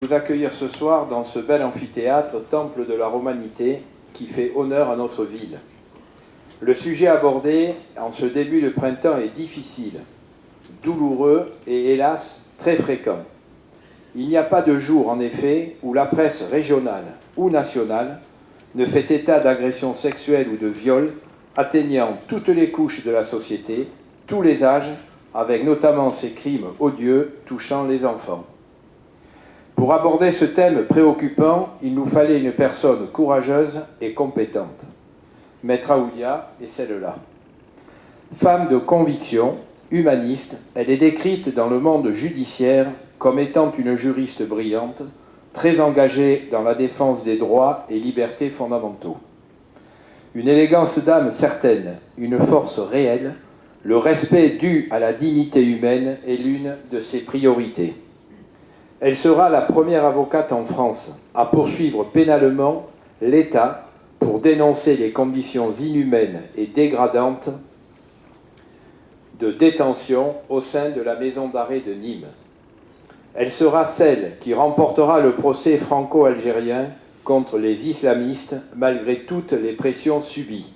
Vous accueillir ce soir dans ce bel amphithéâtre, temple de la romanité, qui fait honneur à notre ville. Le sujet abordé en ce début de printemps est difficile, douloureux et hélas très fréquent. Il n'y a pas de jour, en effet, où la presse régionale ou nationale ne fait état d'agressions sexuelles ou de viols atteignant toutes les couches de la société, tous les âges, avec notamment ces crimes odieux touchant les enfants. Pour aborder ce thème préoccupant, il nous fallait une personne courageuse et compétente. Maître Aoulia est celle-là. Femme de conviction, humaniste, elle est décrite dans le monde judiciaire comme étant une juriste brillante, très engagée dans la défense des droits et libertés fondamentaux. Une élégance d'âme certaine, une force réelle, le respect dû à la dignité humaine est l'une de ses priorités. Elle sera la première avocate en France à poursuivre pénalement l'État pour dénoncer les conditions inhumaines et dégradantes de détention au sein de la maison d'arrêt de Nîmes. Elle sera celle qui remportera le procès franco-algérien contre les islamistes malgré toutes les pressions subies.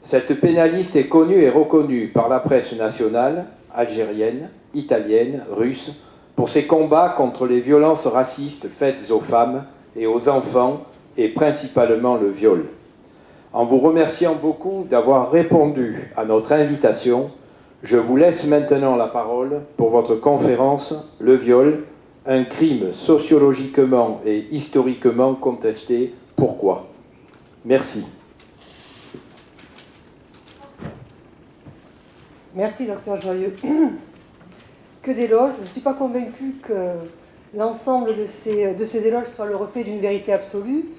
Cette pénaliste est connue et reconnue par la presse nationale, algérienne, italienne, russe, pour ses combats contre les violences racistes faites aux femmes et aux enfants, et principalement le viol. En vous remerciant beaucoup d'avoir répondu à notre invitation, je vous laisse maintenant la parole pour votre conférence « Le viol, un crime sociologiquement et historiquement contesté. Pourquoi ?» Merci. Merci, docteur Joyeux. Que d'éloges. Je ne suis pas convaincue que l'ensemble de ces éloges soit le reflet d'une vérité absolue.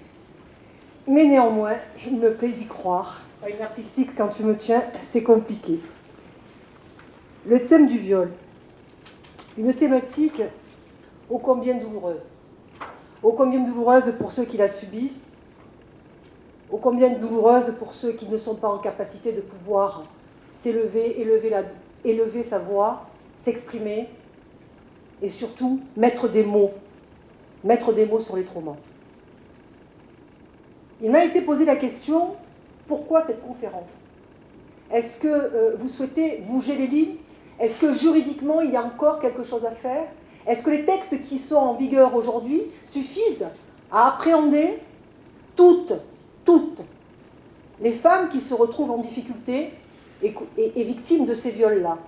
Mais néanmoins, il me plaît d'y croire. Une narcissique, quand tu me tiens, c'est compliqué. Le thème du viol. Une thématique ô combien douloureuse. Ô combien douloureuse pour ceux qui la subissent. Ô combien douloureuse pour ceux qui ne sont pas en capacité de pouvoir s'élever, élever sa voix, s'exprimer et surtout mettre des mots sur les traumas. Il m'a été posé la question, pourquoi cette conférence? Est-ce que vous souhaitez bouger les lignes? Est-ce que juridiquement il y a encore quelque chose à faire? Est-ce que les textes qui sont en vigueur aujourd'hui suffisent à appréhender toutes les femmes qui se retrouvent en difficulté et victimes de ces viols-là?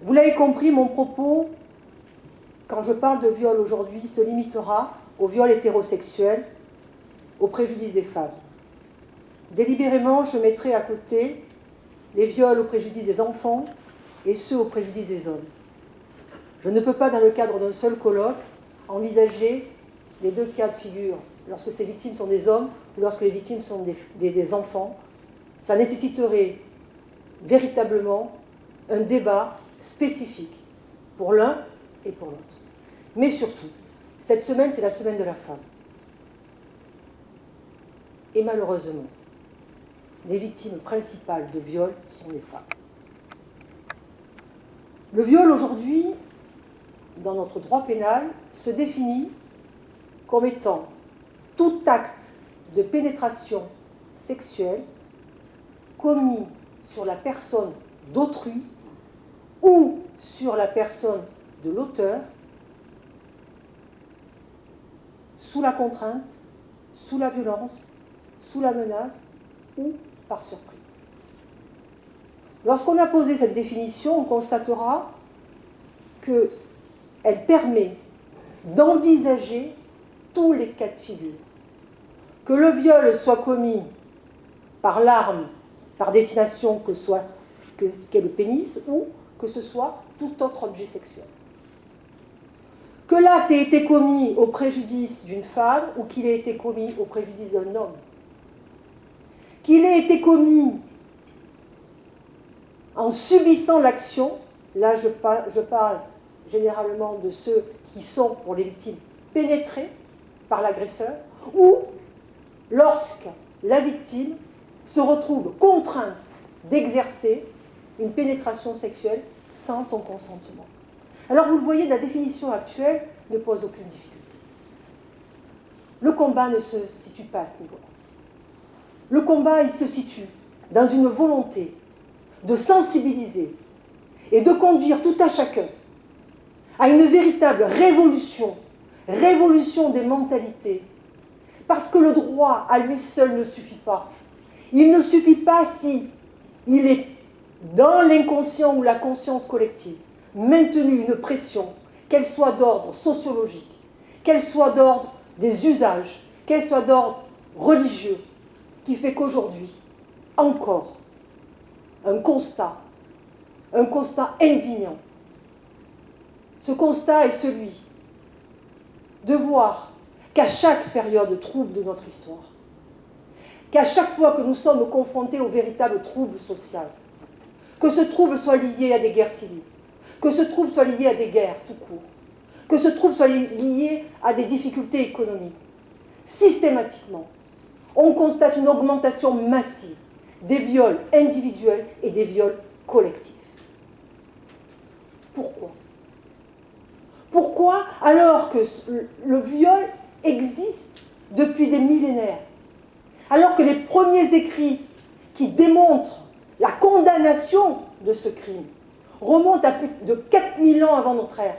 Vous l'avez compris, mon propos, quand je parle de viol aujourd'hui, se limitera au viol hétérosexuel, au préjudice des femmes. Délibérément, je mettrai à côté les viols au préjudice des enfants et ceux au préjudice des hommes. Je ne peux pas, dans le cadre d'un seul colloque, envisager les deux cas de figure, lorsque ces victimes sont des hommes ou lorsque les victimes sont des enfants. Ça nécessiterait véritablement un débat spécifique pour l'un et pour l'autre. Mais surtout, cette semaine, c'est la semaine de la femme. Et malheureusement, les victimes principales de viol sont les femmes. Le viol aujourd'hui, dans notre droit pénal, se définit comme étant tout acte de pénétration sexuelle commis sur la personne d'autrui ou sur la personne de l'auteur, sous la contrainte, sous la violence, sous la menace ou par surprise. Lorsqu'on a posé cette définition, on constatera qu'elle permet d'envisager tous les cas de figure. Que le viol soit commis par l'arme, par destination qu'est le pénis, ou que ce soit tout autre objet sexuel. Que l'acte ait été commis au préjudice d'une femme ou qu'il ait été commis au préjudice d'un homme. Qu'il ait été commis en subissant l'action, là je parle généralement de ceux qui sont, pour les victimes, pénétrés par l'agresseur, ou lorsque la victime se retrouve contrainte d'exercer une pénétration sexuelle sans son consentement. Alors vous le voyez, la définition actuelle ne pose aucune difficulté. Le combat ne se situe pas à ce niveau-là. Le combat, il se situe dans une volonté de sensibiliser et de conduire tout à chacun à une véritable révolution, révolution des mentalités, parce que le droit à lui seul ne suffit pas. Il ne suffit pas si il est dans l'inconscient ou la conscience collective maintenu une pression, qu'elle soit d'ordre sociologique, qu'elle soit d'ordre des usages, qu'elle soit d'ordre religieux, qui fait qu'aujourd'hui, encore, un constat indignant. Ce constat est celui de voir qu'à chaque période trouble de notre histoire, qu'à chaque fois que nous sommes confrontés au véritable trouble social, que ce trouble soit lié à des guerres civiles, que ce trouble soit lié à des guerres tout court, que ce trouble soit lié à des difficultés économiques, systématiquement, on constate une augmentation massive des viols individuels et des viols collectifs. Pourquoi ? Pourquoi, alors que le viol existe depuis des millénaires, alors que les premiers écrits qui démontrent la condamnation de ce crime remontent à plus de 4000 ans avant notre ère?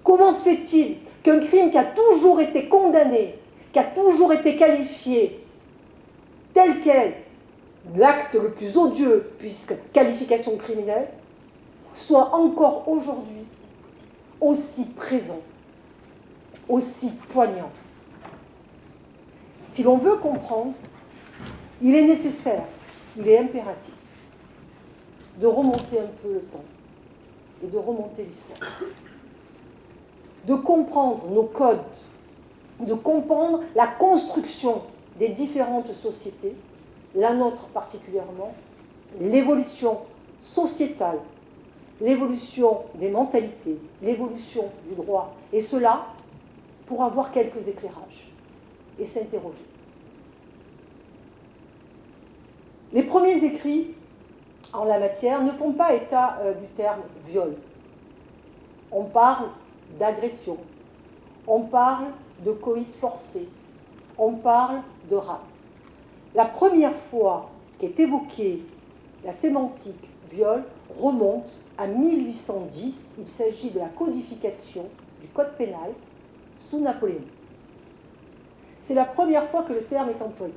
Comment se fait-il qu'un crime qui a toujours été condamné, qui a toujours été qualifié tel quel, l'acte le plus odieux, puisque qualification criminelle, soit encore aujourd'hui aussi présent, aussi poignant? Si l'on veut comprendre, il est nécessaire, il est impératif de remonter un peu le temps et de remonter l'histoire, de comprendre nos codes, de comprendre la construction des différentes sociétés, la nôtre particulièrement, l'évolution sociétale, l'évolution des mentalités, l'évolution du droit, et cela pour avoir quelques éclairages et s'interroger. Les premiers écrits en la matière ne font pas état du terme viol. On parle d'agression, on parle de coït forcé, on parle de rape. La première fois qu'est évoquée la sémantique viol remonte à 1810. Il s'agit de la codification du Code pénal sous Napoléon. C'est la première fois que le terme est employé.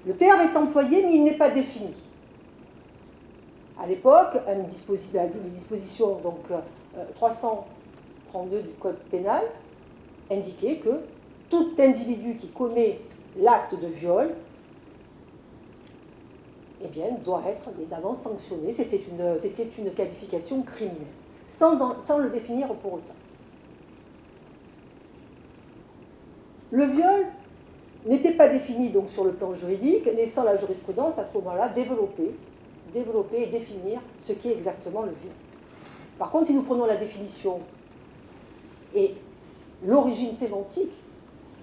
Le terme est employé, mais il n'est pas défini. À l'époque, les dispositions 332 du Code pénal indiquait que tout individu qui commet l'acte de viol, eh bien, doit être évidemment sanctionné. C'était une qualification criminelle, sans le définir pour autant. Le viol n'était pas défini donc sur le plan juridique, laissant la jurisprudence à ce moment-là développer et définir ce qu'est exactement le viol. Par contre, si nous prenons la définition et l'origine sémantique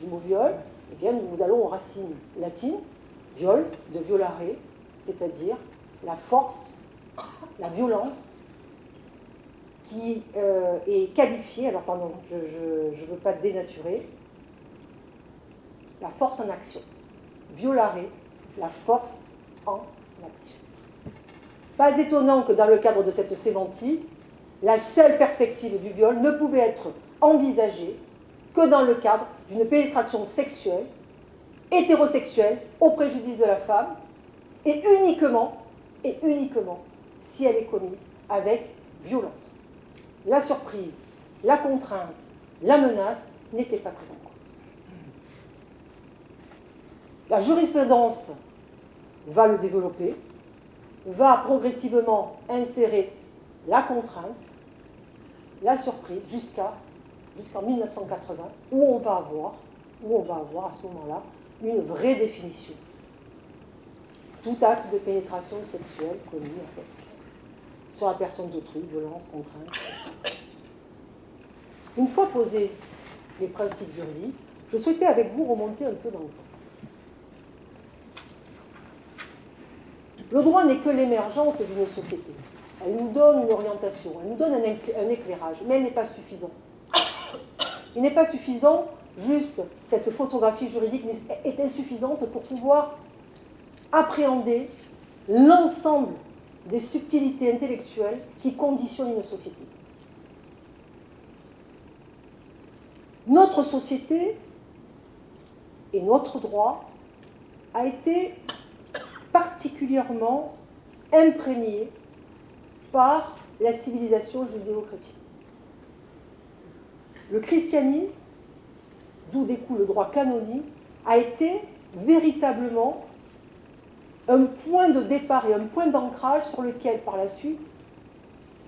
du mot viol, eh bien, nous allons aux racines latines, viol, de violare, c'est-à-dire la force, la violence qui est qualifiée, alors pardon, je ne veux pas dénaturer, la force en action. Violare, la force en action. Pas étonnant que dans le cadre de cette sémantique, la seule perspective du viol ne pouvait être envisagée que dans le cadre d'une pénétration sexuelle, hétérosexuelle, au préjudice de la femme, et uniquement si elle est commise avec violence. La surprise, la contrainte, la menace n'étaient pas prises en compte. La jurisprudence va le développer, va progressivement insérer la contrainte, la surprise, jusqu'en 1980, où on va avoir à ce moment-là une vraie définition. Tout acte de pénétration sexuelle commis sur la personne d'autrui, violence, contrainte, etc. Une fois posés les principes juridiques, je souhaitais avec vous remonter un peu dans le temps. Le droit n'est que l'émergence d'une société. elle nous donne une orientation, elle nous donne un éclairage, mais elle n'est pas suffisante. Il n'est pas suffisant, juste cette photographie juridique est insuffisante pour pouvoir appréhender l'ensemble des subtilités intellectuelles qui conditionnent une société. Notre société et notre droit a été particulièrement imprégné par la civilisation judéo-chrétienne. Le christianisme, d'où découle le droit canonique, a été véritablement un point de départ et un point d'ancrage sur lequel, par la suite,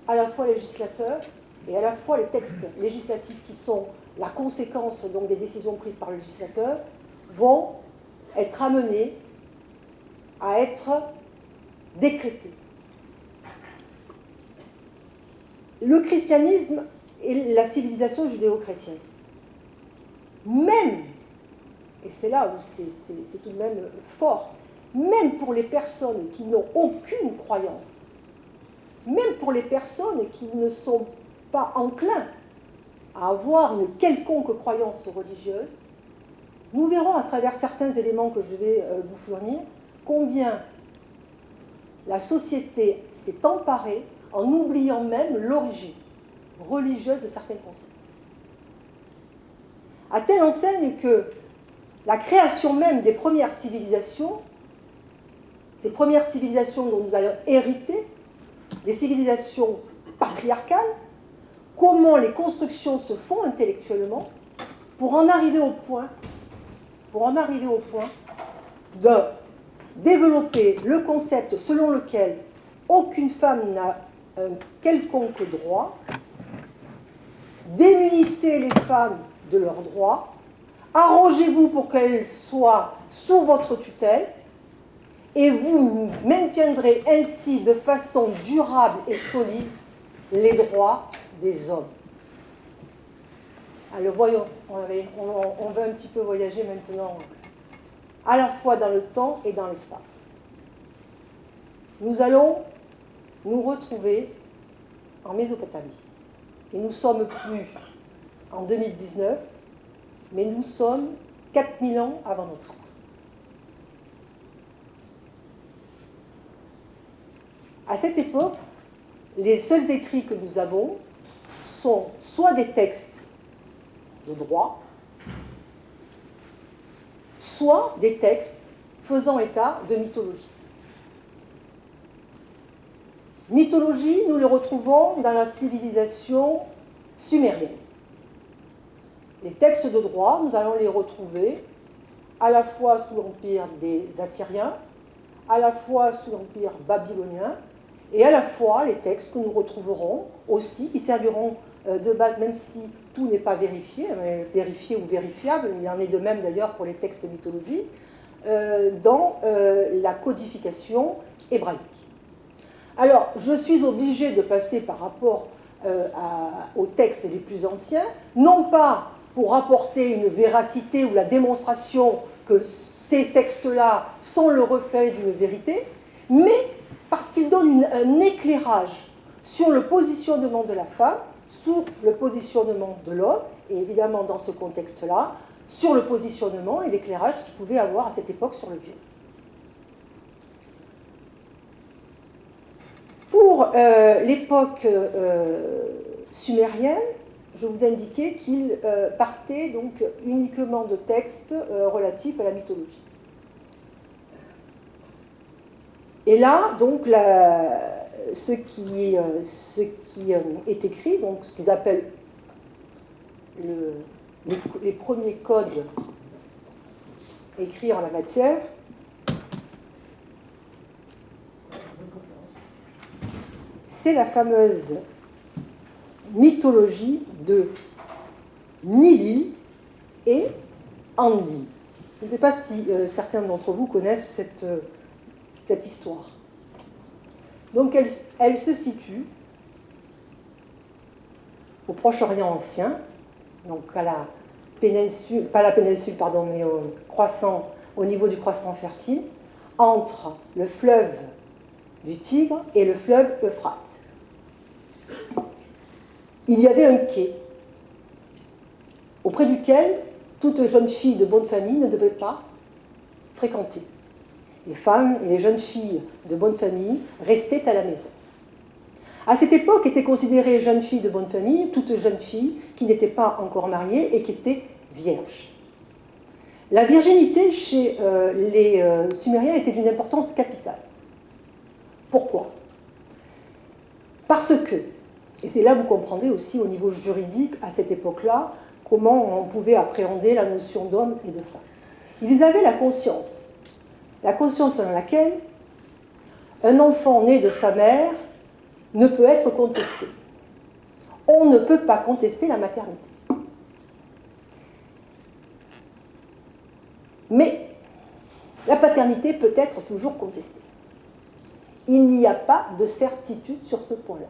à la fois les législateurs et à la fois les textes législatifs qui sont la conséquence donc des décisions prises par le législateur, vont être amenés à être décrétés. Le christianisme et la civilisation judéo-chrétienne, même, et c'est là où c'est tout de même fort, même pour les personnes qui n'ont aucune croyance, même pour les personnes qui ne sont pas enclins à avoir une quelconque croyance religieuse, nous verrons à travers certains éléments que je vais vous fournir combien la société s'est emparée en oubliant même l'origine religieuse de certains concepts. À telle enseigne que la création même des premières civilisations, ces premières civilisations dont nous allons hériter, des civilisations patriarcales, comment les constructions se font intellectuellement pour en arriver au point de développer le concept selon lequel aucune femme n'a un quelconque droit, démunissez les femmes de leurs droits, arrogez-vous pour qu'elles soient sous votre tutelle, et vous maintiendrez ainsi de façon durable et solide les droits des hommes. Alors voyons, on va un petit peu voyager maintenant, à la fois dans le temps et dans l'espace. Nous allons nous retrouver en Mésopotamie. Et nous ne sommes plus en 2019, mais nous sommes 4000 ans avant notre ère. À cette époque, les seuls écrits que nous avons sont soit des textes de droit, soit des textes faisant état de mythologie. Mythologie, nous le retrouvons dans la civilisation sumérienne. Les textes de droit, nous allons les retrouver à la fois sous l'empire des Assyriens, à la fois sous l'empire babylonien, et à la fois les textes que nous retrouverons aussi, qui serviront de base, même si tout n'est pas vérifié ou vérifiable, il en est de même d'ailleurs pour les textes mythologiques, dans la codification hébraïque. Alors, je suis obligée de passer par rapport aux textes les plus anciens, non pas pour apporter une véracité ou la démonstration que ces textes-là sont le reflet d'une vérité, mais parce qu'ils donnent un éclairage sur le positionnement de la femme, sur le positionnement de l'homme, et évidemment dans ce contexte-là, sur le positionnement et l'éclairage qu'il pouvait avoir à cette époque sur le viol. Pour l'époque sumérienne, je vous indiquais qu'il partait donc uniquement de textes relatifs à la mythologie. Et là, donc, ce qui est écrit, donc ce qu'ils appellent les premiers codes écrits en la matière, c'est la fameuse mythologie de Nili et Enlil. Je ne sais pas si certains d'entre vous connaissent cette histoire. Donc elle se situe au Proche-Orient ancien, donc à la péninsule, pas la péninsule, pardon, mais au niveau du croissant fertile, entre le fleuve du Tigre et le fleuve Euphrate. il y avait un quai auprès duquel toute jeune fille de bonne famille ne devait pas fréquenter. Les femmes et les jeunes filles de bonne famille restaient à la maison. À cette époque était considérée jeune fille de bonne famille toute jeune fille qui n'était pas encore mariée et qui était vierge. La virginité chez les Sumériens était d'une importance capitale. Pourquoi? Parce que, et c'est là que vous comprendrez aussi au niveau juridique, à cette époque-là, comment on pouvait appréhender la notion d'homme et de femme. Ils avaient la conscience selon laquelle un enfant né de sa mère ne peut être contesté. On ne peut pas contester la maternité. Mais la paternité peut être toujours contestée. Il n'y a pas de certitude sur ce point-là.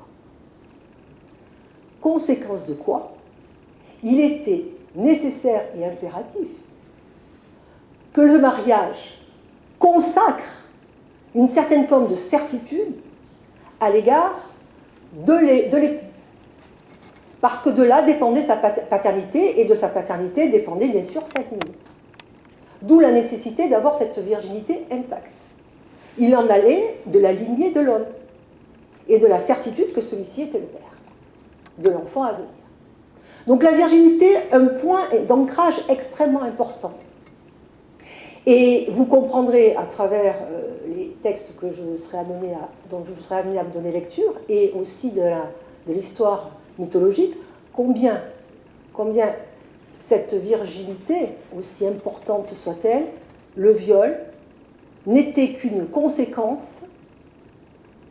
Conséquence de quoi? Il était nécessaire et impératif que le mariage consacre une certaine forme de certitude à l'égard de l'époux. Parce que de là dépendait sa paternité, et de sa paternité dépendait bien sûr sa lignée. D'où la nécessité d'avoir cette virginité intacte. Il en allait de la lignée de l'homme, et de la certitude que celui-ci était le père de l'enfant à venir. Donc la virginité, un point d'ancrage extrêmement important. Et vous comprendrez à travers les textes que dont je serai amené à me donner lecture, et aussi de l'histoire mythologique, combien cette virginité, aussi importante soit-elle, le viol, n'était qu'une conséquence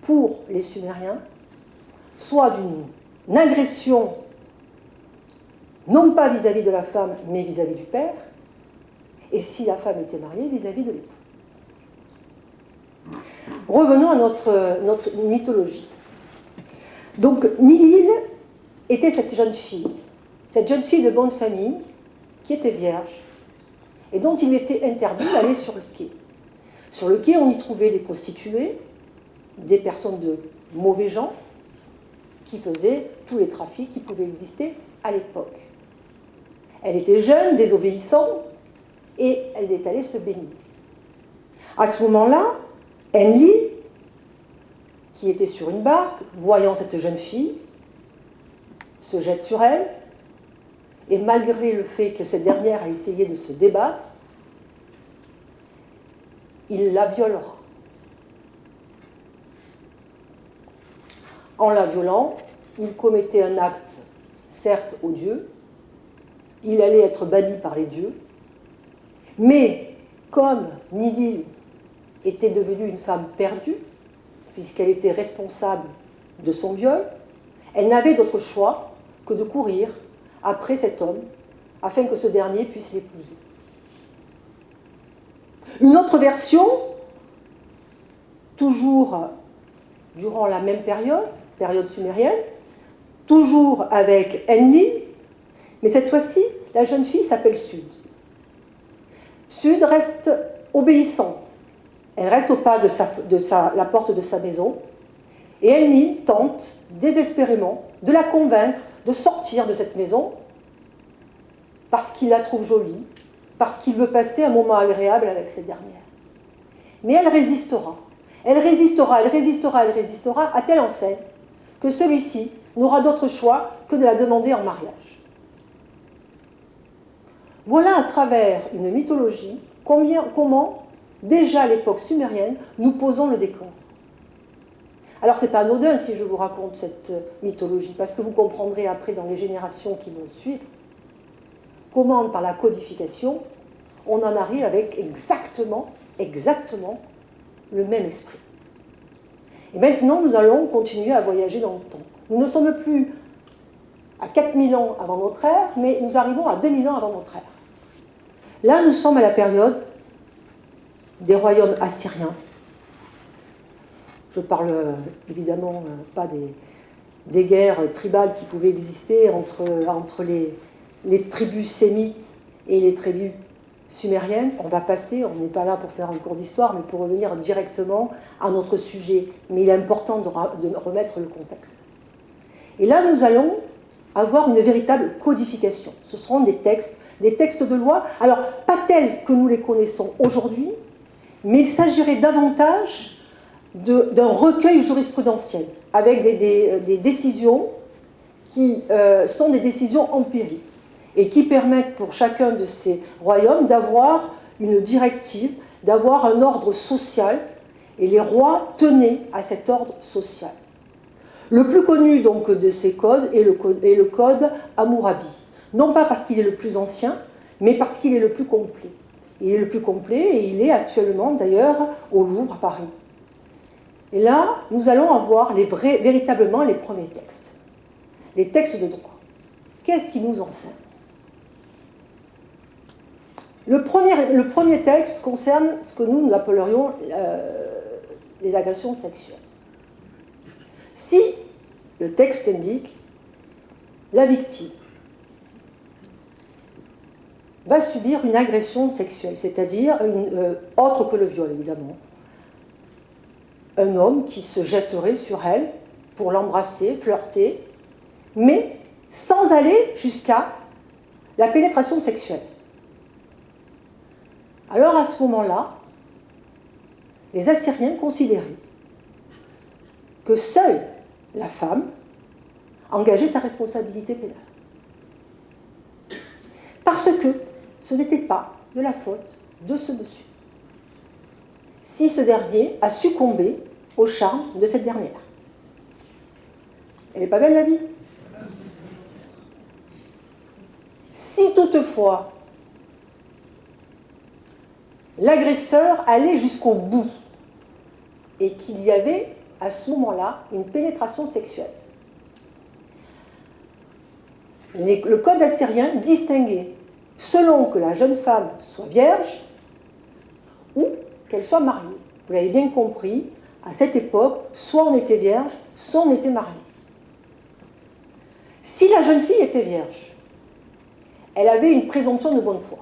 pour les Sumériens, soit d'une agression, non pas vis-à-vis de la femme, mais vis-à-vis du père, et si la femme était mariée, vis-à-vis de l'époux. Revenons à notre mythologie. Donc, Nilil était cette jeune fille de bonne famille, qui était vierge, et dont il était interdit d'aller sur le quai. Sur le quai, on y trouvait des prostituées, des personnes de mauvais gens, qui faisaient tous les trafics qui pouvaient exister à l'époque. Elle était jeune, désobéissante, et elle est allée se baigner. À ce moment-là, Enlil, qui était sur une barque, voyant cette jeune fille, se jette sur elle, et malgré le fait que cette dernière a essayé de se débattre, il la violera. En la violant, il commettait un acte, certes odieux, il allait être banni par les dieux, mais comme Nilil était devenue une femme perdue, puisqu'elle était responsable de son viol, elle n'avait d'autre choix que de courir après cet homme, afin que ce dernier puisse l'épouser. Une autre version, toujours durant la même période sumérienne, toujours avec Enlil, mais cette fois-ci, la jeune fille s'appelle Sud. Sud reste obéissante. Elle reste au pas de la porte de sa maison, et Enlil tente désespérément de la convaincre de sortir de cette maison parce qu'il la trouve jolie, parce qu'il veut passer un moment agréable avec cette dernière. Mais elle résistera. Elle résistera, à telle enseigne que celui-ci n'aura d'autre choix que de la demander en mariage. Voilà à travers une mythologie comment, déjà à l'époque sumérienne, nous posons le décor. Alors c'est pas anodin si je vous raconte cette mythologie, parce que vous comprendrez après dans les générations qui vont suivre comment par la codification on en arrive avec exactement le même esprit. Et maintenant nous allons continuer à voyager dans le temps. Nous ne sommes plus à 4000 ans avant notre ère, mais nous arrivons à 2000 ans avant notre ère. Là nous sommes à la période des royaumes assyriens. Je ne parle évidemment pas des guerres tribales qui pouvaient exister entre les tribus sémites et les tribus sumériennes. On va passer, on n'est pas là pour faire un cours d'histoire, mais pour revenir directement à notre sujet. Mais il est important de remettre le contexte. Et là, nous allons avoir une véritable codification. Ce seront des textes de loi, alors pas tels que nous les connaissons aujourd'hui, mais il s'agirait davantage d'un recueil jurisprudentiel, avec des décisions qui sont des décisions empiriques, et qui permettent pour chacun de ces royaumes d'avoir une directive, d'avoir un ordre social, et les rois tenaient à cet ordre social. Le plus connu donc de ces codes est le code Hammurabi. Non pas parce qu'il est le plus ancien, mais parce qu'il est le plus complet. Il est le plus complet et il est actuellement d'ailleurs au Louvre à Paris. Et là, nous allons avoir véritablement les premiers textes. Les textes de droit. Qu'est-ce qui nous enseigne ? Le premier texte concerne ce que nous appellerions les agressions sexuelles. Si le texte indique la victime va subir une agression sexuelle, c'est-à-dire autre que le viol évidemment, un homme qui se jetterait sur elle pour l'embrasser, flirter, mais sans aller jusqu'à la pénétration sexuelle. Alors à ce moment-là, les Assyriens considéraient que seule la femme engageait sa responsabilité pénale. Parce que ce n'était pas de la faute de ce monsieur, si ce dernier a succombé au charme de cette dernière. Elle n'est pas belle la vie. Si toutefois l'agresseur allait jusqu'au bout et qu'il y avait à ce moment-là une pénétration sexuelle, le code assyrien distinguait selon que la jeune femme soit vierge ou qu'elle soit mariée. Vous l'avez bien compris, à cette époque, soit on était vierge, soit on était marié. Si la jeune fille était vierge, elle avait une présomption de bonne foi.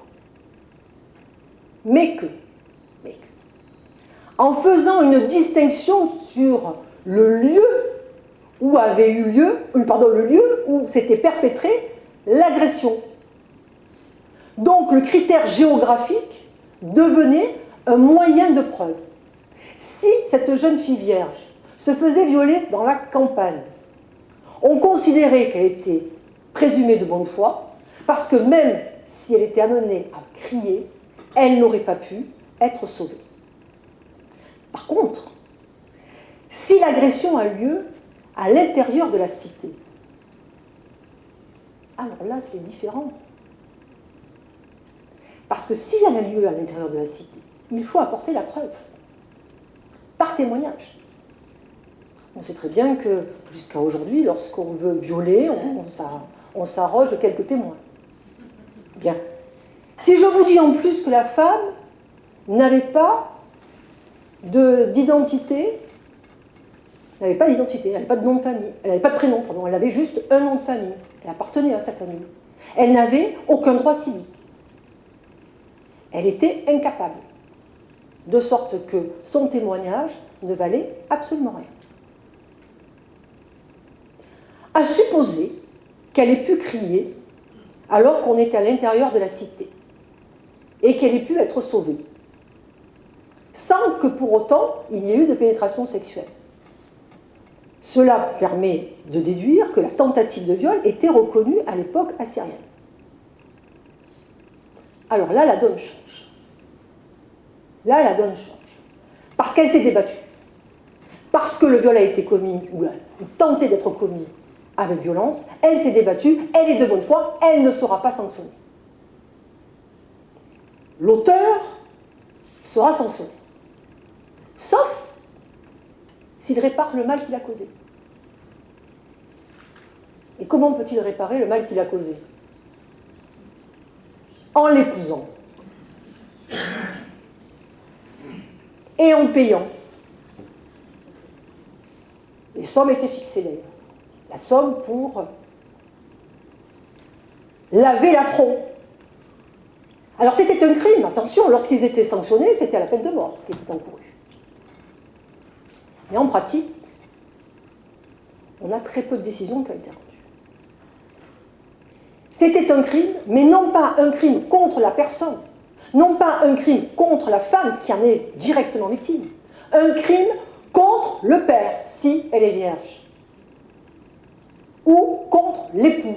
Mais que, en faisant une distinction sur le lieu où avait eu lieu, le lieu où s'était perpétrée l'agression. Donc le critère géographique devenait un moyen de preuve. Si cette jeune fille vierge se faisait violer dans la campagne, on considérait qu'elle était présumée de bonne foi, parce que même si elle était amenée à crier, elle n'aurait pas pu être sauvée. Par contre, si l'agression a lieu à l'intérieur de la cité, alors là c'est différent. Parce que si elle a lieu à l'intérieur de la cité, il faut apporter la preuve, par témoignage. On sait très bien que jusqu'à aujourd'hui, lorsqu'on veut violer, on s'arroge quelques témoins. Bien. Si je vous dis en plus que la femme n'avait pas d'identité, elle n'avait pas de nom de famille, elle n'avait pas de prénom, pardon, elle avait juste un nom de famille, elle appartenait à sa famille. Elle n'avait aucun droit civique. Elle était incapable, de sorte que son témoignage ne valait absolument rien. À supposer qu'elle ait pu crier alors qu'on était à l'intérieur de la cité et qu'elle ait pu être sauvée, sans que pour autant il y ait eu de pénétration sexuelle. Cela permet de déduire que la tentative de viol était reconnue à l'époque assyrienne. Alors là, la donne change. Là, la donne change. Parce qu'elle s'est débattue. Parce que le viol a été commis, ou tenté d'être commis avec violence, elle s'est débattue, elle est de bonne foi, elle ne sera pas sanctionnée. L'auteur sera sanctionné. Sauf s'il répare le mal qu'il a causé. Et comment peut-il réparer le mal qu'il a causé ? En l'épousant. Et en payant. Les sommes étaient fixées d'ailleurs. La somme pour laver l'affront. Alors c'était un crime, attention, lorsqu'ils étaient sanctionnés, c'était à la peine de mort qui était encourue. Mais en pratique, on a très peu de décisions qui ont été rendues. C'était un crime, mais non pas un crime contre la personne, non pas un crime contre la femme qui en est directement victime, un crime contre le père, si elle est vierge, ou contre l'époux.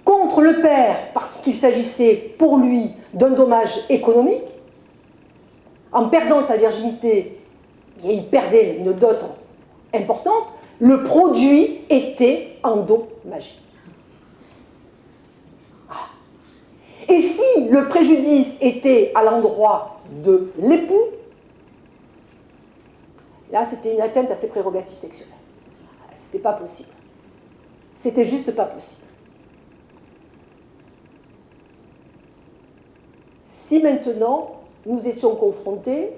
Contre le père, parce qu'il s'agissait pour lui d'un dommage économique. En perdant sa virginité, il perdait une dot importante, le produit était endommagé. Et si le préjudice était à l'endroit de l'époux, là c'était une atteinte à ses prérogatives sexuelles. C'était pas possible. C'était juste pas possible. Si maintenant nous étions confrontés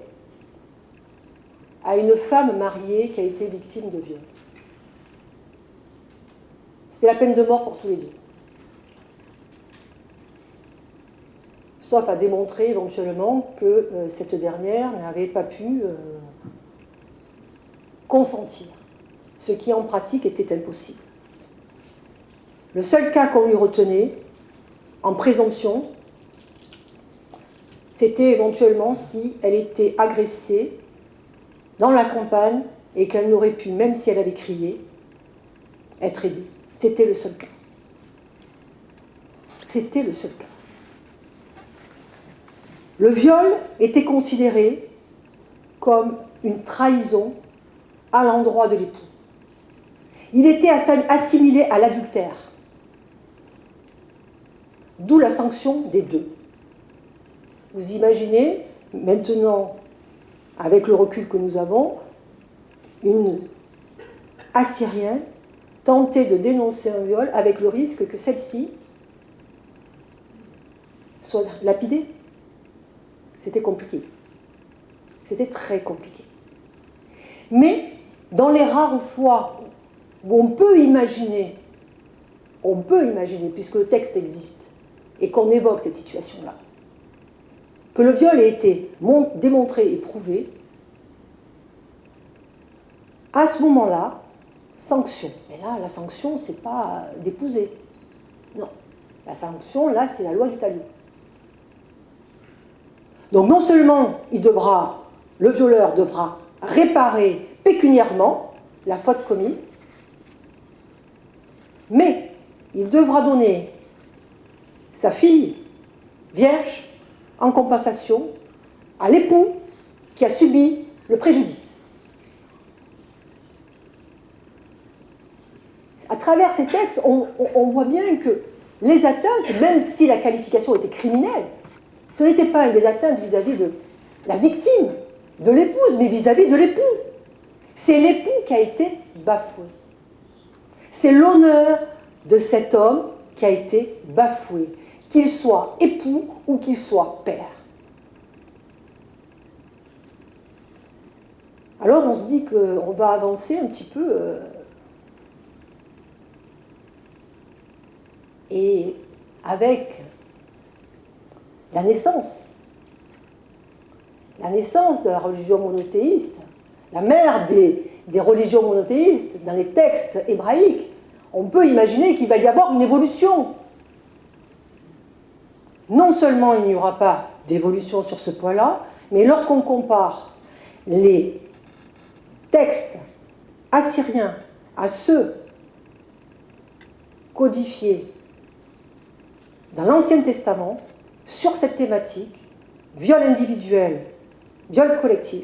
à une femme mariée qui a été victime de viol, c'est la peine de mort pour tous les deux. Sauf à démontrer éventuellement que cette dernière n'avait pas pu consentir, ce qui en pratique était impossible. Le seul cas qu'on lui retenait, en présomption, c'était éventuellement si elle était agressée dans la campagne et qu'elle n'aurait pu, même si elle avait crié, être aidée. C'était le seul cas. C'était le seul cas. Le viol était considéré comme une trahison à l'endroit de l'époux. Il était assimilé à l'adultère, d'où la sanction des deux. Vous imaginez, maintenant, avec le recul que nous avons, une Assyrienne tenter de dénoncer un viol avec le risque que celle-ci soit lapidée. C'était compliqué. C'était très compliqué. Mais dans les rares fois où on peut imaginer, puisque le texte existe, et qu'on évoque cette situation-là, que le viol ait été démontré et prouvé, à ce moment-là, sanction. Et là, la sanction, c'est pas d'épouser. Non. La sanction, là, c'est la loi du talion. Donc non seulement le violeur devra réparer pécuniairement la faute commise, mais il devra donner sa fille vierge en compensation à l'époux qui a subi le préjudice. À travers ces textes, on voit bien que les atteintes, même si la qualification était criminelle, ce n'était pas des atteintes vis-à-vis de la victime, de l'épouse, mais vis-à-vis de l'époux. C'est l'époux qui a été bafoué. C'est l'honneur de cet homme qui a été bafoué, qu'il soit époux ou qu'il soit père. Alors on se dit qu'on va avancer un petit peu et avec la naissance de la religion monothéiste, la mère des religions monothéistes dans les textes hébraïques, on peut imaginer qu'il va y avoir une évolution. Non seulement il n'y aura pas d'évolution sur ce point-là, mais lorsqu'on compare les textes assyriens à ceux codifiés dans l'Ancien Testament sur cette thématique, viol individuel, viol collectif,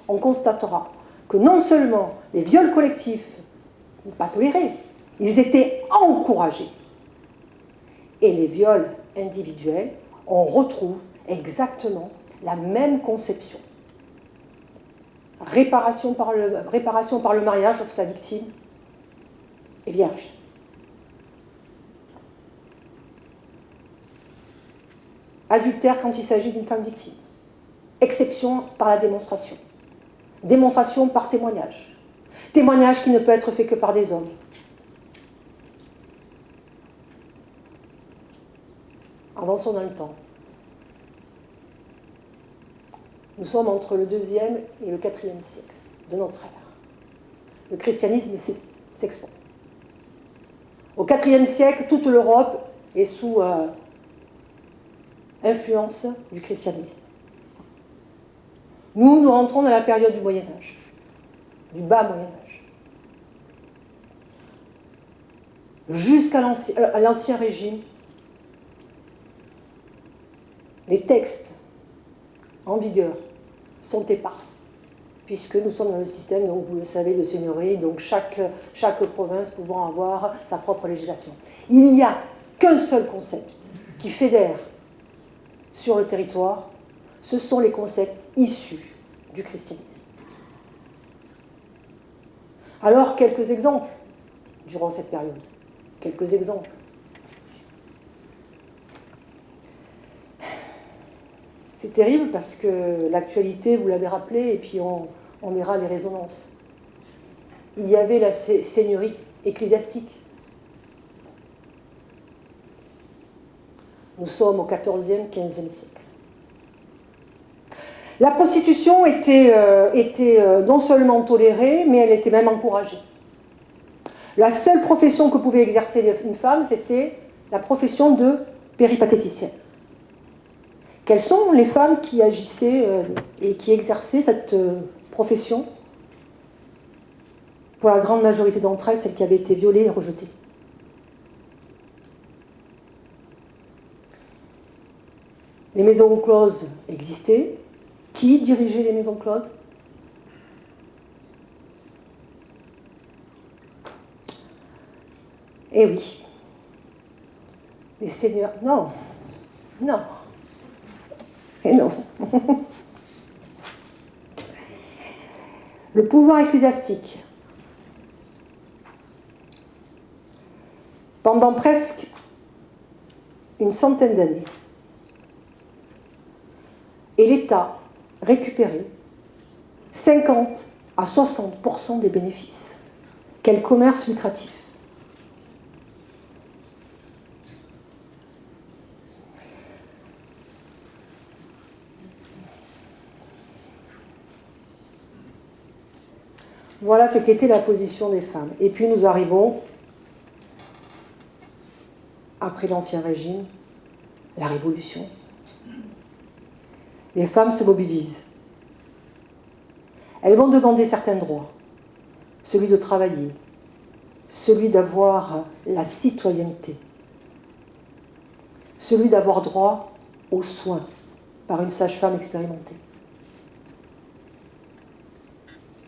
on constatera que non seulement les viols collectifs ne sont pas tolérés, ils étaient encouragés. Et les viols individuels, on retrouve exactement la même conception. Réparation par le mariage lorsque la victime est vierge. Adultère quand il s'agit d'une femme victime. Exception par la démonstration. Démonstration par témoignage. Témoignage qui ne peut être fait que par des hommes. Avançons dans le temps. Nous sommes entre le 2e et le 4e siècle de notre ère. Le christianisme s'expand. Au 4e siècle, toute l'Europe et sous influence du christianisme. Nous rentrons dans la période du Moyen-Âge, du bas Moyen-Âge. Jusqu'à l'Ancien Régime, les textes en vigueur sont éparses, puisque nous sommes dans le système, donc vous le savez, de seigneurie, donc chaque province pouvant avoir sa propre législation. Il n'y a qu'un seul concept qui fédère sur le territoire, ce sont les concepts issus du christianisme. Alors, quelques exemples durant cette période. Quelques exemples. C'est terrible parce que l'actualité, vous l'avez rappelé, et puis on verra les résonances. Il y avait la seigneurie ecclésiastique. Nous sommes au XIVe, XVe siècle. La prostitution était non seulement tolérée, mais elle était même encouragée. La seule profession que pouvait exercer une femme, c'était la profession de péripatéticienne. Quelles sont les femmes qui agissaient et qui exerçaient cette profession? Pour la grande majorité d'entre elles, celles qui avaient été violées et rejetées. Les maisons closes existaient. Qui dirigeait les maisons closes? Eh oui. Les seigneurs. Non. Non. Et non. Le pouvoir ecclésiastique. Pendant presque une centaine d'années. Et l'État récupérait 50 à 60% des bénéfices. Quel commerce lucratif! Voilà ce qu'était la position des femmes. Et puis nous arrivons, après l'Ancien Régime, la Révolution. Les femmes se mobilisent. Elles vont demander certains droits. Celui de travailler, celui d'avoir la citoyenneté, celui d'avoir droit aux soins par une sage-femme expérimentée.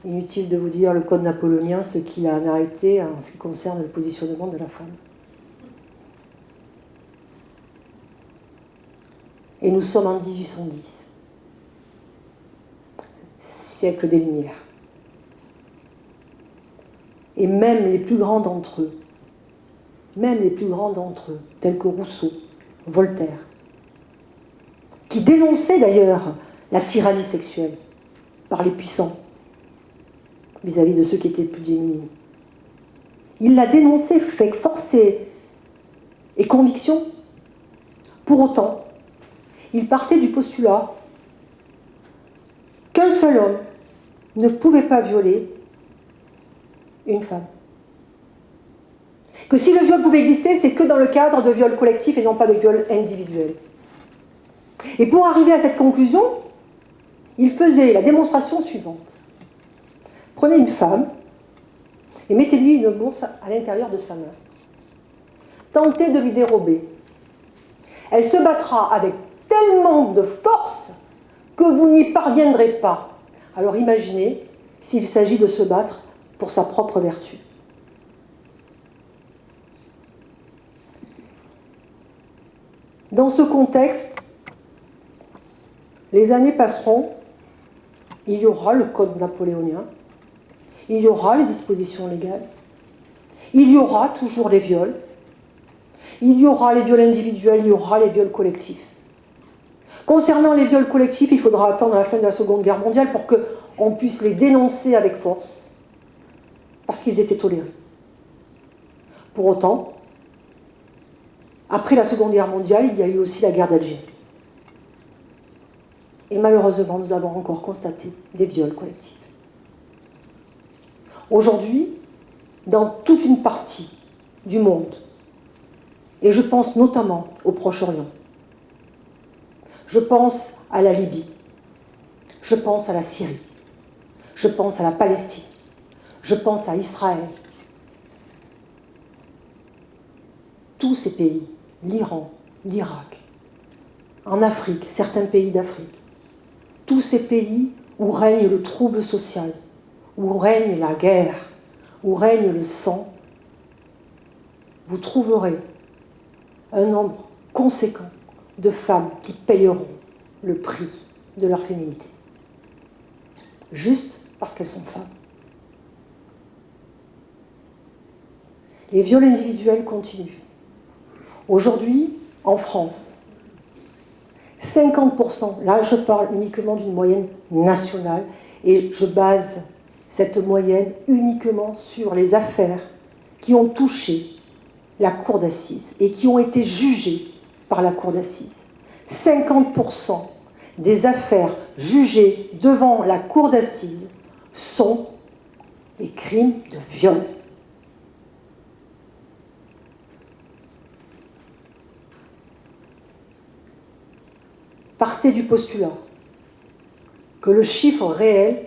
Inutile de vous dire le code napoléonien, ce qu'il a arrêté en ce qui concerne le positionnement de la femme. Et nous sommes en 1810, siècle des Lumières. Et même les plus grands d'entre eux, tels que Rousseau, Voltaire, qui dénonçaient d'ailleurs la tyrannie sexuelle par les puissants vis-à-vis de ceux qui étaient plus démunis. Il l'a dénoncé avec force et conviction. Pour autant, il partait du postulat qu'un seul homme ne pouvait pas violer une femme. Que si le viol pouvait exister, c'est que dans le cadre de viol collectif et non pas de viol individuel. Et pour arriver à cette conclusion, il faisait la démonstration suivante. Prenez une femme et mettez-lui une bourse à l'intérieur de sa main. Tentez de lui dérober. Elle se battra avec tellement de force que vous n'y parviendrez pas. Alors imaginez s'il s'agit de se battre pour sa propre vertu. Dans ce contexte, les années passeront, il y aura le code napoléonien, il y aura les dispositions légales, il y aura toujours les viols, il y aura les viols individuels, il y aura les viols collectifs. Concernant les viols collectifs, il faudra attendre la fin de la Seconde Guerre mondiale pour qu'on puisse les dénoncer avec force, parce qu'ils étaient tolérés. Pour autant, après la Seconde Guerre mondiale, il y a eu aussi la guerre d'Algérie. Et malheureusement, nous avons encore constaté des viols collectifs. Aujourd'hui, dans toute une partie du monde, Et je pense notamment au Proche-Orient. Je pense à la Libye. Je pense à la Syrie. Je pense à la Palestine. Je pense à Israël. Tous ces pays, l'Iran, l'Irak, en Afrique, certains pays d'Afrique, tous ces pays où règne le trouble social, où règne la guerre, où règne le sang, vous trouverez un nombre conséquent de femmes qui payeront le prix de leur féminité, juste parce qu'elles sont femmes. Les viols individuels continuent. Aujourd'hui, en France, 50%, là je parle uniquement d'une moyenne nationale, et je base cette moyenne uniquement sur les affaires qui ont touché la cour d'assises et qui ont été jugées par la cour d'assises. 50% des affaires jugées devant la cour d'assises sont des crimes de viol. Partez du postulat que le chiffre réel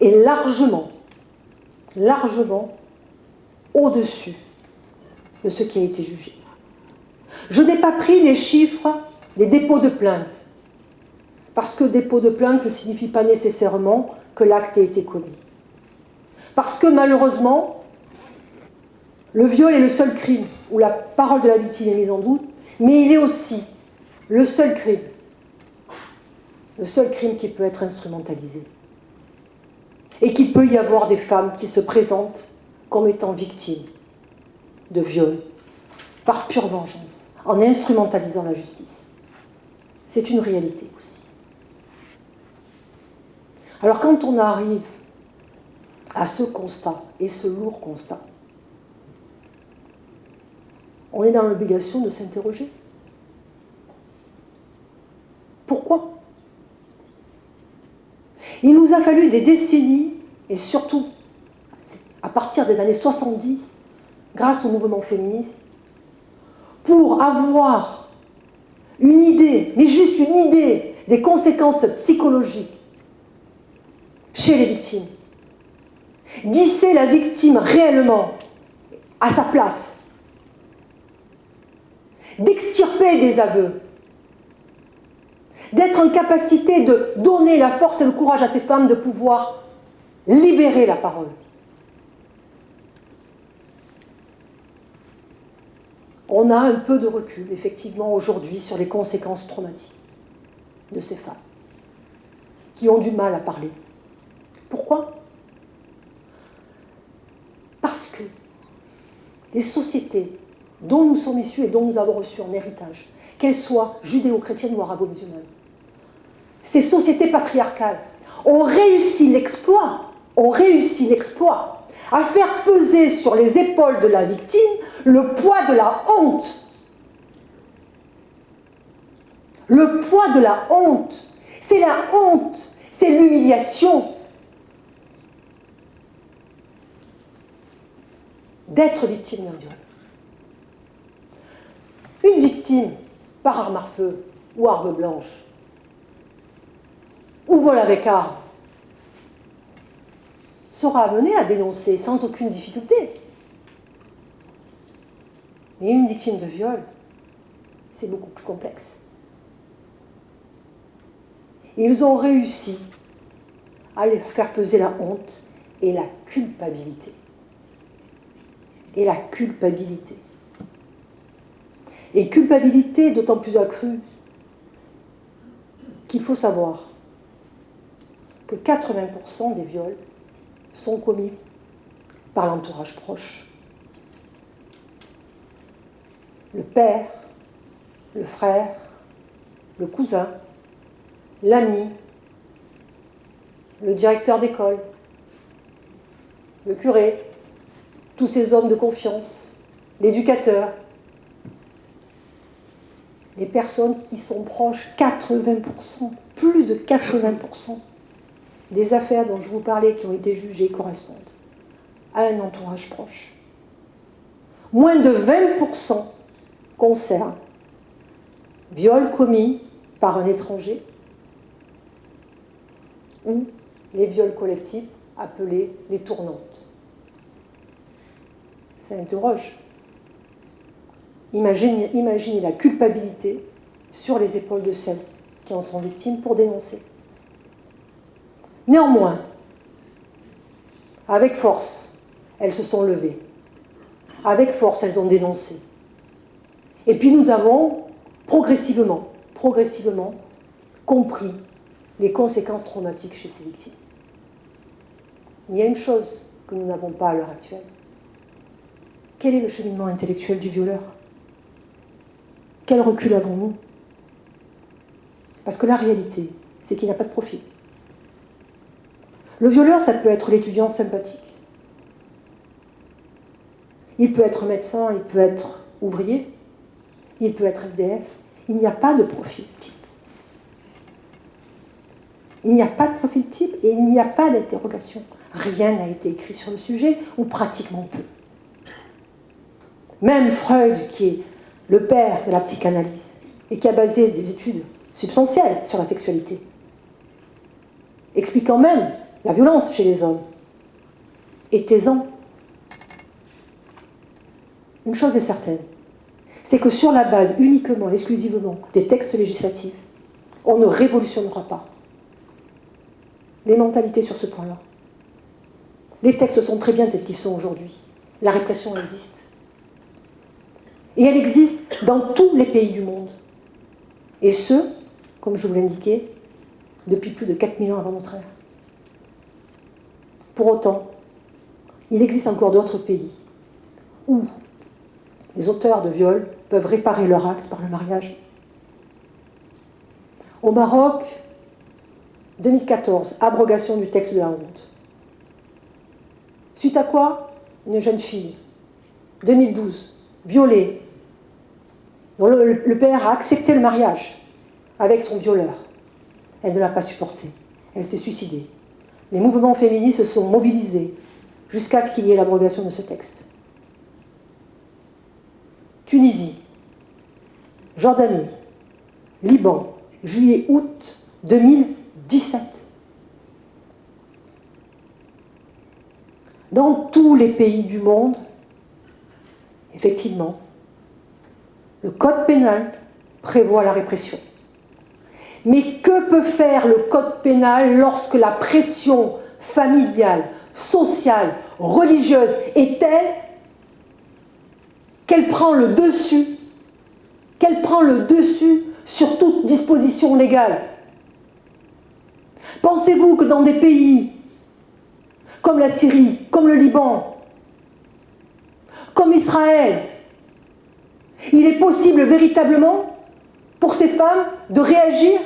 est largement au-dessus de ce qui a été jugé. Je n'ai pas pris les chiffres des dépôts de plainte, parce que dépôt de plainte ne signifie pas nécessairement que l'acte a été commis. Parce que malheureusement, le viol est le seul crime où la parole de la victime est mise en doute, mais il est aussi le seul crime qui peut être instrumentalisé. Et qu'il peut y avoir des femmes qui se présentent comme étant victimes de viol par pure vengeance, en instrumentalisant la justice. C'est une réalité aussi. Alors quand on arrive à ce constat, et ce lourd constat, on est dans l'obligation de s'interroger. Pourquoi ? Il nous a fallu des décennies, et surtout à partir des années 70, grâce au mouvement féministe, pour avoir une idée, mais juste une idée, des conséquences psychologiques chez les victimes. Glisser la victime réellement à sa place, d'extirper des aveux, d'être en capacité de donner la force et le courage à ces femmes de pouvoir libérer la parole. On a un peu de recul, effectivement, aujourd'hui, sur les conséquences traumatiques de ces femmes qui ont du mal à parler. Pourquoi ? Parce que les sociétés dont nous sommes issus et dont nous avons reçu en héritage, qu'elles soient judéo-chrétiennes ou arabo-musulmanes, ces sociétés patriarcales ont réussi l'exploit à faire peser sur les épaules de la victime le poids de la honte. Le poids de la honte. C'est la honte, c'est l'humiliation d'être victime d'un viol. Une victime par arme à feu ou arme blanche, ou vol avec arme, sera amenée à dénoncer sans aucune difficulté. Mais une victime de viol, c'est beaucoup plus complexe. Ils ont réussi à les faire peser la honte et la culpabilité. Et la culpabilité. Et culpabilité d'autant plus accrue qu'il faut savoir que 80% des viols sont commis par l'entourage proche. Le père, le frère, le cousin, l'ami, le directeur d'école, le curé, tous ces hommes de confiance, l'éducateur, les personnes qui sont proches, 80%, plus de 80% des affaires dont je vous parlais qui ont été jugées correspondent à un entourage proche. Moins de 20% concerne viol commis par un étranger ou les viols collectifs appelés les tournantes. Ça interroge. Imaginez la culpabilité sur les épaules de celles qui en sont victimes pour dénoncer. Néanmoins, avec force, elles se sont levées. Avec force, elles ont dénoncé. Et puis nous avons progressivement compris les conséquences traumatiques chez ces victimes. Il y a une chose que nous n'avons pas à l'heure actuelle. Quel est le cheminement intellectuel du violeur? Quel recul avons-nous? Parce que la réalité, c'est qu'il n'y a pas de profil. Le violeur, ça peut être l'étudiant sympathique. Il peut être médecin, il peut être ouvrier, il peut être SDF. Il n'y a pas de profil type. Il n'y a pas de profil type et il n'y a pas d'interrogation. Rien n'a été écrit sur le sujet, ou pratiquement peu. Même Freud, qui est le père de la psychanalyse, et qui a basé des études substantielles sur la sexualité, expliquant même la violence chez les hommes, et taisant. Une chose est certaine, c'est que sur la base uniquement, exclusivement des textes législatifs, on ne révolutionnera pas les mentalités sur ce point-là. Les textes sont très bien tels qu'ils sont aujourd'hui. La répression existe. Et elle existe dans tous les pays du monde. Et ce, comme je vous l'indiquais, depuis plus de 4000 ans avant notre ère. Pour autant, il existe encore d'autres pays où les auteurs de viol peuvent réparer leur acte par le mariage. Au Maroc, 2014, abrogation du texte de la honte. Suite à quoi? Une jeune fille, 2012, violée, dont le père a accepté le mariage avec son violeur. Elle ne l'a pas supporté. Elle s'est suicidée. Les mouvements féministes se sont mobilisés jusqu'à ce qu'il y ait l'abrogation de ce texte. Tunisie, Jordanie, Liban, juillet-août 2017. Dans tous les pays du monde, effectivement, le code pénal prévoit la répression. Mais que peut faire le code pénal lorsque la pression familiale, sociale, religieuse est telle qu'elle prend le dessus sur toute disposition légale? Pensez-vous que dans des pays comme la Syrie, comme le Liban, comme Israël, il est possible véritablement pour ces femmes de réagir?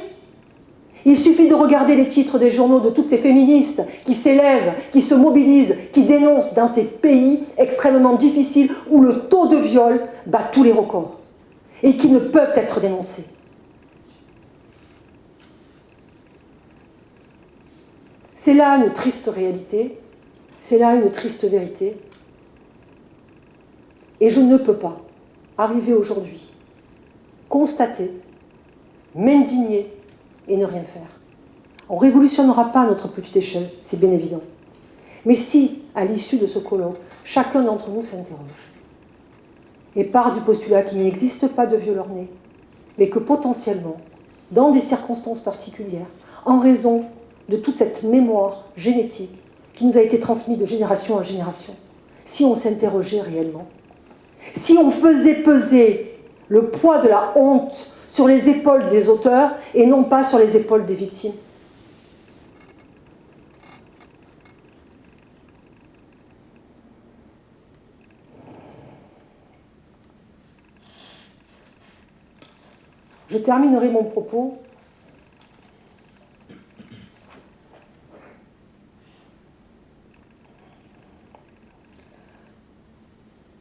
Il suffit de regarder les titres des journaux de toutes ces féministes qui s'élèvent, qui se mobilisent, qui dénoncent dans ces pays extrêmement difficiles où le taux de viol bat tous les records et qui ne peuvent être dénoncés. C'est là une triste réalité, c'est là une triste vérité. Et je ne peux pas arriver aujourd'hui, constater, m'indigner et ne rien faire. On ne révolutionnera pas à notre petite échelle, c'est bien évident. Mais si, à l'issue de ce colloque, chacun d'entre nous s'interroge et part du postulat qu'il n'existe pas de violeur né, mais que potentiellement, dans des circonstances particulières, en raison de toute cette mémoire génétique qui nous a été transmise de génération en génération, si on s'interrogeait réellement, si on faisait peser le poids de la honte sur les épaules des auteurs et non pas sur les épaules des victimes. Je terminerai mon propos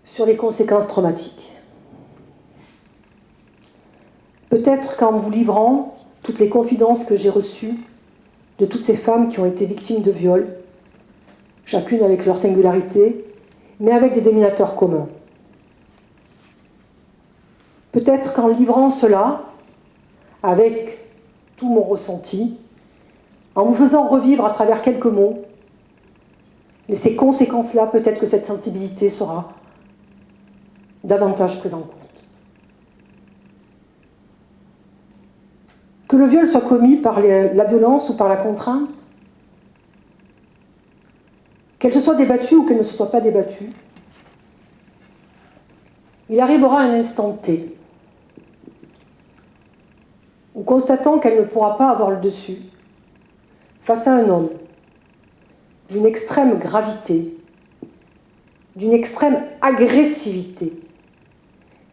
sur les conséquences traumatiques. Peut-être qu'en vous livrant toutes les confidences que j'ai reçues de toutes ces femmes qui ont été victimes de viol, chacune avec leur singularité, mais avec des dénominateurs communs. Peut-être qu'en livrant cela, avec tout mon ressenti, en me faisant revivre à travers quelques mots, et ces conséquences-là, peut-être que cette sensibilité sera davantage prise en compte. Que le viol soit commis par la violence ou par la contrainte, qu'elle se soit débattue ou qu'elle ne se soit pas débattue, il arrivera un instant T où, constatant qu'elle ne pourra pas avoir le dessus, face à un homme d'une extrême gravité, d'une extrême agressivité,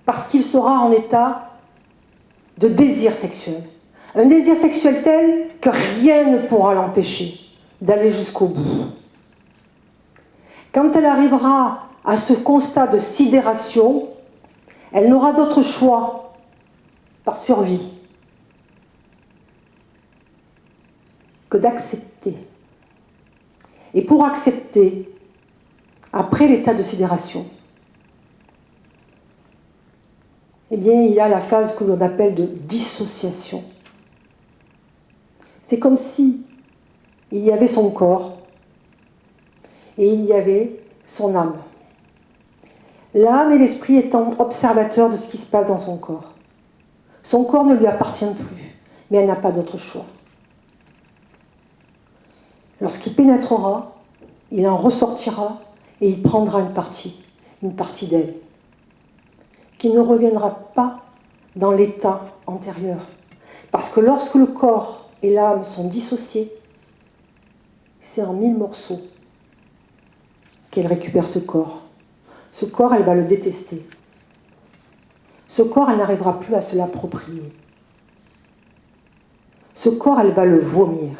parce qu'il sera en état de désir sexuel. Un désir sexuel tel que rien ne pourra l'empêcher d'aller jusqu'au bout. Quand elle arrivera à ce constat de sidération, elle n'aura d'autre choix, par survie, que d'accepter. Et pour accepter, après l'état de sidération, eh bien, il y a la phase que l'on appelle de dissociation. C'est comme si il y avait son corps et il y avait son âme. L'âme et l'esprit étant observateurs de ce qui se passe dans son corps. Son corps ne lui appartient plus, mais elle n'a pas d'autre choix. Lorsqu'il pénétrera, il en ressortira et il prendra une partie d'elle, qui ne reviendra pas dans l'état antérieur. Parce que lorsque le corps et l'âme sont dissociés, c'est en 1000 morceaux qu'elle récupère ce corps. Ce corps, elle va le détester. Ce corps, elle n'arrivera plus à se l'approprier. Ce corps, elle va le vomir.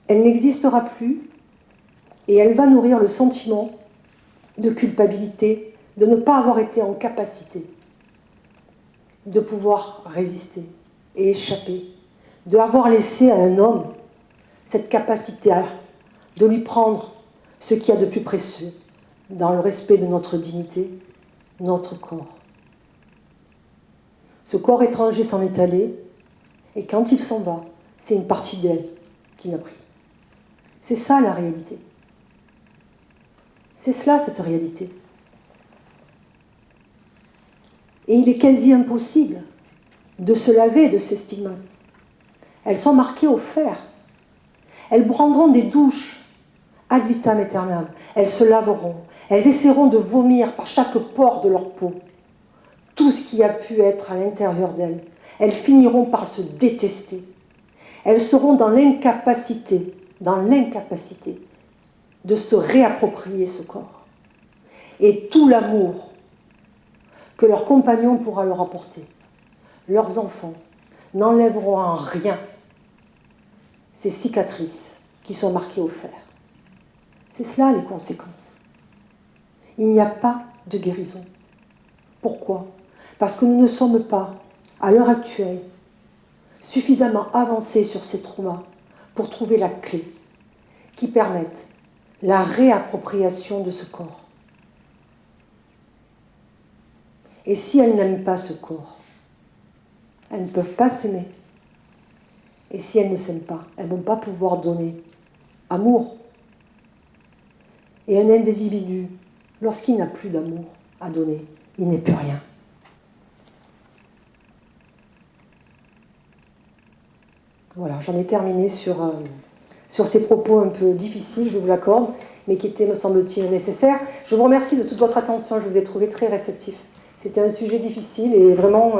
Elle n'existera plus et elle va nourrir le sentiment de culpabilité, de ne pas avoir été en capacité de pouvoir résister et échapper, d'avoir laissé à un homme cette capacité de lui prendre ce qu'il y a de plus précieux dans le respect de notre dignité, notre corps. Ce corps étranger s'en est allé et quand il s'en va, c'est une partie d'elle qu'il a pris. C'est ça la réalité. C'est cela cette réalité. Et il est quasi impossible de se laver de ces stigmates. Elles sont marquées au fer. Elles prendront des douches ad vitam aeternam. Elles se laveront. Elles essaieront de vomir par chaque pore de leur peau tout ce qui a pu être à l'intérieur d'elles. Elles finiront par se détester. Elles seront dans l'incapacité de se réapproprier ce corps. Et tout l'amour que leur compagnon pourra leur apporter, leurs enfants, n'enlèveront en rien ces cicatrices qui sont marquées au fer. C'est cela les conséquences. Il n'y a pas de guérison. Pourquoi ? Parce que nous ne sommes pas, à l'heure actuelle, suffisamment avancés sur ces traumas pour trouver la clé qui permette la réappropriation de ce corps. Et si elles n'aiment pas ce corps, elles ne peuvent pas s'aimer. Et si elles ne s'aiment pas, elles ne vont pas pouvoir donner amour. Et un individu, lorsqu'il n'a plus d'amour à donner, il n'est plus rien. Voilà, j'en ai terminé sur ces propos un peu difficiles, je vous l'accorde, mais qui étaient, me semble-t-il, nécessaires. Je vous remercie de toute votre attention, je vous ai trouvé très réceptif. C'était un sujet difficile et vraiment,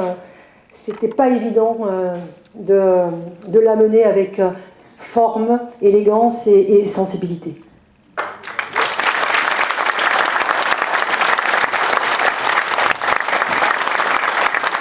c'était pas évident de l'amener avec forme, élégance et sensibilité.